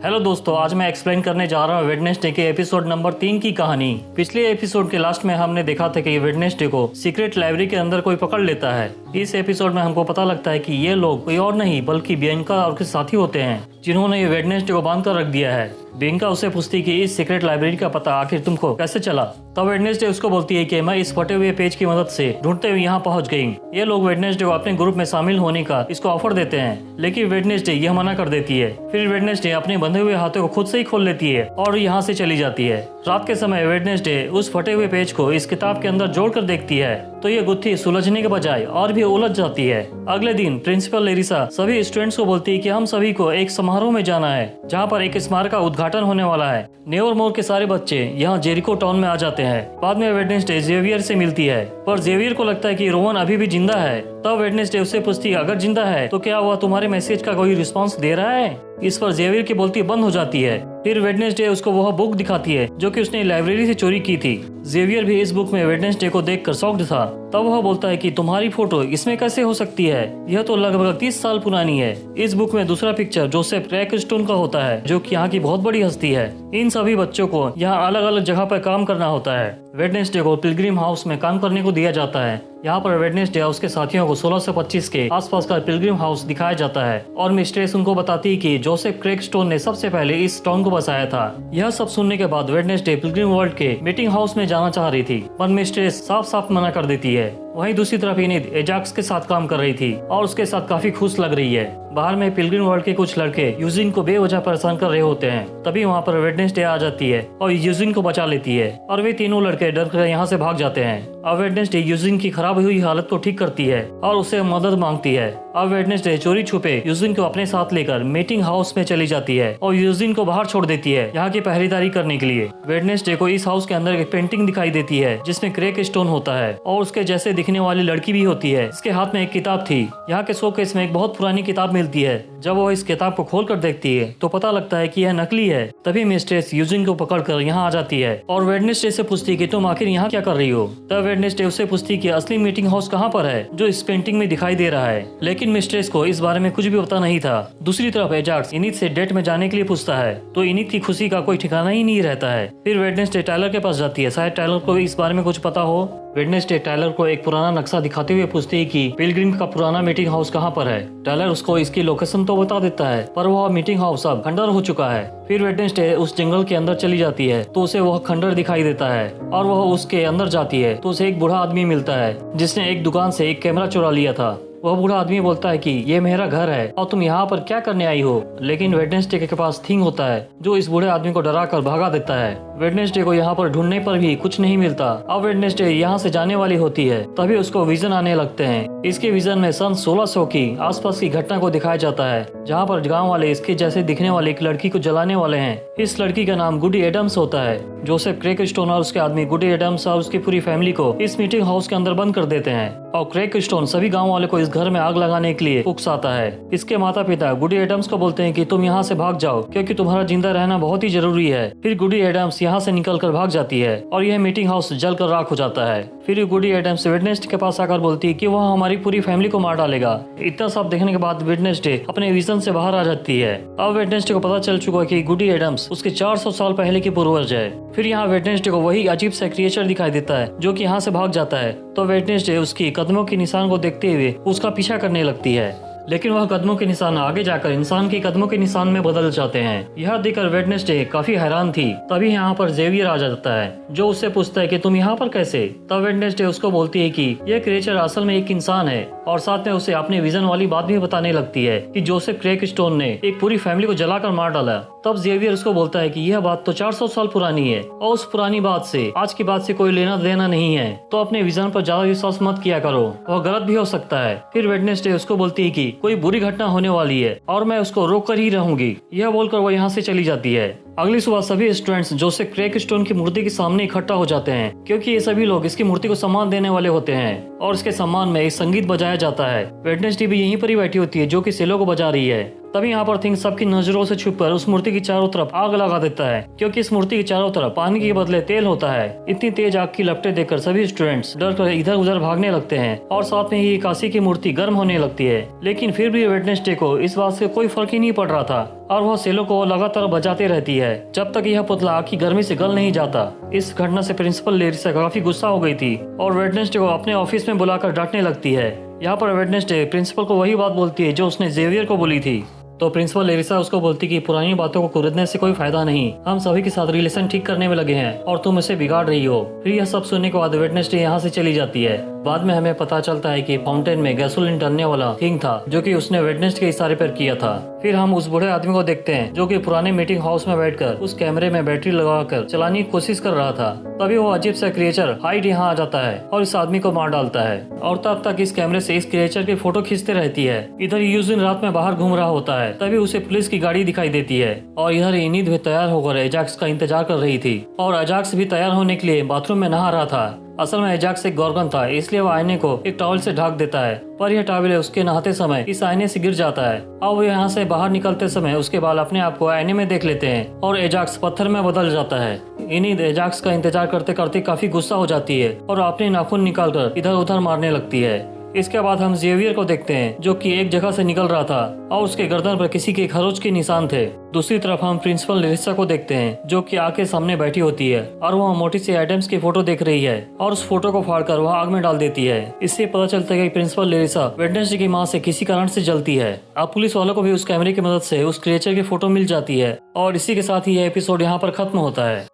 Hello दोस्तों, आज मैं एक्सप्लेन करने जा रहा हूँ वेडनेसडे के एपिसोड नंबर 3 की कहानी। पिछले एपिसोड के लास्ट में हमने देखा था कि वेडनेसडे को सीक्रेट लाइब्रेरी के अंदर कोई पकड़ लेता है। इस एपिसोड में हमको पता लगता है कि ये लोग कोई और नहीं बल्कि बियंका और उसके साथी होते हैं, जिन्होंने ये वेडनेसडे को बांध कर रख दिया है। बियंका उससे पूछती कि इस सीक्रेट लाइब्रेरी का पता आखिर तुमको कैसे चला। तब वेडनेसडे उसको बोलती है कि मैं इस फटे हुए पेज की मदद से ढूंढते हुए यहाँ पहुँच गई। ये लोग वेडनेसडे को अपने ग्रुप में शामिल होने का इसको ऑफर देते हैं, लेकिन वेडनेसडे यह मना कर देती है। फिर वेडनेसडे अपने बंधे हुए हाथों को खुद से ही खोल लेती है और यहाँ से चली जाती है। रात के समय वेडनेसडे उस फटे हुए पेज को इस किताब के अंदर जोड़कर देखती है तो ये गुत्थी सुलझने के बजाय और भी उलझ जाती है। अगले दिन प्रिंसिपल लेरिसा सभी स्टूडेंट्स को बोलती है कि हम सभी को एक समारोह में जाना है जहाँ पर एक स्मारक का उद्घाटन होने वाला है। नेवरमोर के सारे बच्चे यहाँ जेरिको टाउन में आ जाते हैं। बाद में वेडनेसडे जेवियर से मिलती है, पर जेवियर को लगता है कि रोहन अभी भी जिंदा है। तब वेडनेसडे उससे पूछती है अगर जिंदा है तो क्या वह तुम्हारे मैसेज का कोई रिस्पॉन्स दे रहा है। इस पर जेवियर की बोलती बंद हो जाती है। फिर वेडनेसडे उसको वह बुक दिखाती है जो कि उसने लाइब्रेरी से चोरी की थी। जेवियर भी इस बुक में वेडनेसडे को देखकर शॉक्ड था। तब वह बोलता है कि तुम्हारी फोटो इसमें कैसे हो सकती है, यह तो लगभग 30 साल पुरानी है। इस बुक में दूसरा पिक्चर जोसेफ क्रैकस्टोन का होता है, जो कि यहाँ की बहुत बड़ी हस्ती है। इन सभी बच्चों को यहाँ अलग अलग जगह पर काम करना होता है। वेडनेसडे को पिलग्रिम हाउस में काम करने को दिया जाता है। यहाँ पर वेडनेसडे और उसके साथियों को 1625 के आसपास का पिलग्रिम हाउस दिखाया जाता है और मिस्ट्रेस उनको बताती है कि जोसेफ क्रैकस्टोन ने सबसे पहले इस टाउन को बसाया था। यह सब सुनने के बाद वेडनेसडे पिलग्रिम वर्ल्ड के मीटिंग हाउस में जाना चाह रही थी, पर मिस्ट्रेस साफ साफ मना कर देती है। वहीं दूसरी तरफ इनिद एजाक्स के साथ काम कर रही थी और उसके साथ काफी खुश लग रही है। बाहर में पिलग्रिम वर्ल्ड के कुछ लड़के यूजिन को बेवजह परेशान कर रहे होते हैं। तभी वहाँ पर वेडनेसडे आ जाती है और यूजिन को बचा लेती है और वे तीनों लड़के डर कर यहाँ से भाग जाते हैं। अब वेडनेसडे यूजिन की खराब हुई हालत को ठीक करती है और उससे मदद मांगती है। अब वेडनेसडे चोरी छुपे यूजिन को अपने साथ लेकर मीटिंग हाउस में चली जाती है और यूजिन को बाहर छोड़ देती है यहाँ की पहरेदारी करने के लिए। वेडनेसडे को इस हाउस के अंदर एक पेंटिंग दिखाई देती है जिसमें क्रैकस्टोन होता है और उसके जैसे दिखने वाली लड़की भी होती है। इसके हाथ में एक किताब थी। यहाँ के शोकेस में एक बहुत पुरानी किताब मिलती है। जब वो इस किताब को खोल कर देखती है तो पता लगता है कि यह नकली है। तभी मिस्ट्रेस यूजिन को पकड़कर यहाँ आ जाती है और वेडनेसडे से पूछती है कि तुम आखिर यहाँ क्या कर रही हो। तब वेडनेसडे उससे पूछती है कि असली मीटिंग हाउस कहाँ पर है जो इस पेंटिंग में दिखाई दे रहा है, लेकिन मिस्ट्रेस को इस बारे में कुछ भी पता नहीं था। दूसरी तरफ एजाक्स इनिद से डेट में जाने के लिए पूछता है तो इनिद की खुशी का कोई ठिकाना ही नहीं रहता है। फिर वेडनेसडे टायलर के पास जाती है, शायद टायलर को इस बारे में कुछ पता हो। वेडनेसडे टायलर को एक पुराना नक्शा दिखाते हुए पूछती है कि पिलग्रिम का पुराना मीटिंग हाउस कहाँ पर है। टायलर उसको इसकी लोकेशन तो बता देता है, पर वह मीटिंग हाउस अब खंडर हो चुका है। फिर वेडनेसडे उस जंगल के अंदर चली जाती है तो उसे वह खंडर दिखाई देता है और वह उसके अंदर जाती है तो उसे एक बूढ़ा आदमी मिलता है जिसने एक दुकान से एक कैमरा चुरा लिया था। वह बूढ़ा आदमी बोलता है कि ये मेरा घर है और तुम यहाँ पर क्या करने आई हो, लेकिन वेडनेसडे के पास थिंग होता है जो इस बूढ़े आदमी को डरा कर भगा देता है। वेडनेसडे को यहाँ पर ढूंढने पर भी कुछ नहीं मिलता। अब वेडनेसडे यहाँ से जाने वाली होती है तभी उसको विजन आने लगते हैं। इसके विजन में सन 1600 की आसपास की घटना को दिखाया जाता है जहाँ पर गाँव वाले इसके जैसे दिखने वाली एक लड़की को जलाने वाले हैं। इस लड़की का नाम गुडी एडम्स होता है। जोसेफ क्रैकस्टोन और उसके आदमी गुडी एडम्स और उसकी पूरी फैमिली को इस मीटिंग हाउस के अंदर बंद कर देते हैं और क्रैकस्टोन सभी गाँव वाले को इस घर में आग लगाने के लिए उकसाता है। इसके माता पिता गुडी एडम्स को बोलते हैं कि तुम यहाँ से भाग जाओ क्योंकि तुम्हारा जिंदा रहना बहुत ही जरूरी है। फिर गुडी एडम्स यहाँ से निकल कर भाग जाती है और यह मीटिंग हाउस जलकर राख हो जाता है। फिर गुडी एडम्स वेडनेसडे के पास आकर बोलती है कि वह हमारी पूरी फैमिली को मार डालेगा। इतना सब देखने के बाद वेडनेसडे अपने विजन से बाहर आ जाती है। अब वेडनेसडे को पता चल चुका है कि गुडी एडम्स उसके 400 साल पहले की पूर्वज है। फिर यहाँ वेडनेसडे को वही अजीब सा क्रिएचर दिखाई देता है जो कि यहाँ से भाग जाता है तो वेडनेसडे उसकी कदमों के निशान को देखते हुए उसका पीछा करने लगती है, लेकिन वह कदमों के निशान आगे जाकर इंसान के कदमों के निशान में बदल जाते हैं। यह देखकर वेडनेसडे काफी हैरान थी। तभी यहाँ पर जेवियर आ जाता है जो उससे पूछता है कि तुम यहाँ पर कैसे। तब वेडनेसडे उसको बोलती है कि यह क्रिएचर असल में एक इंसान है और साथ में उसे अपने विजन वाली बात भी बताने लगती है कि जोसेफ क्रैकस्टोन ने एक पूरी फैमिली को जलाकर मार डाला। तब जेवियर उसको बोलता है कि यह बात तो 400 साल पुरानी है और उस पुरानी बात से आज की बात से कोई लेना देना नहीं है, तो अपने विजन पर ज्यादा विश्वास मत किया करो, वह गलत भी हो सकता है। फिर वेडनेसडे उसको बोलती है कि कोई बुरी घटना होने वाली है और मैं उसको रोक कर ही रहूंगी। यह बोलकर वो यहाँ से चली जाती है। अगली सुबह सभी स्टूडेंट्स जोसेफ क्रैकस्टोन की मूर्ति के सामने इकट्ठा हो जाते हैं क्योंकि ये सभी लोग इसकी मूर्ति को सम्मान देने वाले होते हैं और इसके सम्मान में एक संगीत बजाया जाता है। वेडनेसडे भी यहीं पर ही बैठी होती है जो कि सेलो को बजा रही है। तभी यहाँ पर थिंग सबकी नजरों से छुपकर उस मूर्ति की चारों तरफ आग लगा देता है, क्योंकि इस मूर्ति की चारों तरफ पानी के बदले तेल होता है। इतनी तेज आग की लपटें देखकर सभी स्टूडेंट्स डर कर इधर उधर भागने लगते हैं और साथ में ही काशी की मूर्ति गर्म होने लगती है। लेकिन फिर भी वेडनेसडे को इस बात से कोई फर्क ही नहीं पड़ रहा था और वह सेलो को लगातार बजाते रहती है जब तक यह पुतला आग की गर्मी से गल नहीं जाता। इस घटना से प्रिंसिपल लेरिसा काफी गुस्सा हो गई थी और वेडनेसडे को अपने ऑफिस में बुलाकर डांटने लगती है। यहाँ पर वेडनेसडे प्रिंसिपल को वही बात बोलती है जो उसने जेवियर को बोली थी। तो प्रिंसिपल लेरिसा उसको बोलती कि पुरानी बातों को कुरेदने से कोई फायदा नहीं, हम सभी के साथ रिलेशन ठीक करने में लगे हैं और तुम इसे बिगाड़ रही हो। फिर यह सब सुनने के बाद वेडनेसडे यहाँ से चली जाती है। बाद में हमें पता चलता है कि फाउंटेन में गैसोलीन डालने वाला थिंग था जो कि उसने वेडनेसडे के इशारे पर किया था। फिर हम उस बूढ़े आदमी को देखते हैं जो कि पुराने मीटिंग हाउस में बैठकर उस कैमरे में बैटरी लगाकर चलाने की कोशिश कर रहा था। तभी वो अजीब सा क्रिएचर हाइड यहाँ आ जाता है और इस आदमी को मार डालता है और तब तक इस कैमरे से इस क्रिएचर की फोटो खींचते रहती है। इधर यूजिन रात में बाहर घूम रहा होता है, तभी उसे पुलिस की गाड़ी दिखाई देती है और इधर इनिद भी तैयार होकर एजाक्स का इंतजार कर रही थी और एजाक्स भी तैयार होने के लिए बाथरूम में नहा रहा था। असल में एजाक्स एक गॉर्गन था, इसलिए वह आईने को एक टॉवल से ढक देता है, पर यह टॉवल उसके नहाते समय इस आईने से गिर जाता है और वो यहाँ से बाहर निकलते समय उसके बाल अपने आप को आईने में देख लेते हैं और एजाक्स पत्थर में बदल जाता है। इनिद एजाक्स का इंतजार करते करते काफी गुस्सा हो जाती है और अपने नाखून निकालकर इधर उधर मारने लगती है। इसके बाद हम जेवियर को देखते हैं जो कि एक जगह से निकल रहा था और उसके गर्दन पर किसी के खरोच के निशान थे। दूसरी तरफ हम प्रिंसिपल लेरिसा को देखते हैं जो कि आग के सामने बैठी होती है और वह मोटी सी एडम्स की फोटो देख रही है और उस फोटो को फाड़कर वह आग में डाल देती है। इससे पता चलता है कि प्रिंसिपल लेरिसा वेडनेसडे की मां से किसी कारण से जलती है। अब पुलिस वालों को भी उस कैमरे की मदद से उस क्रिएचर की फोटो मिल जाती है और इसी के साथ ही यह एपिसोड यहाँ पर खत्म होता है।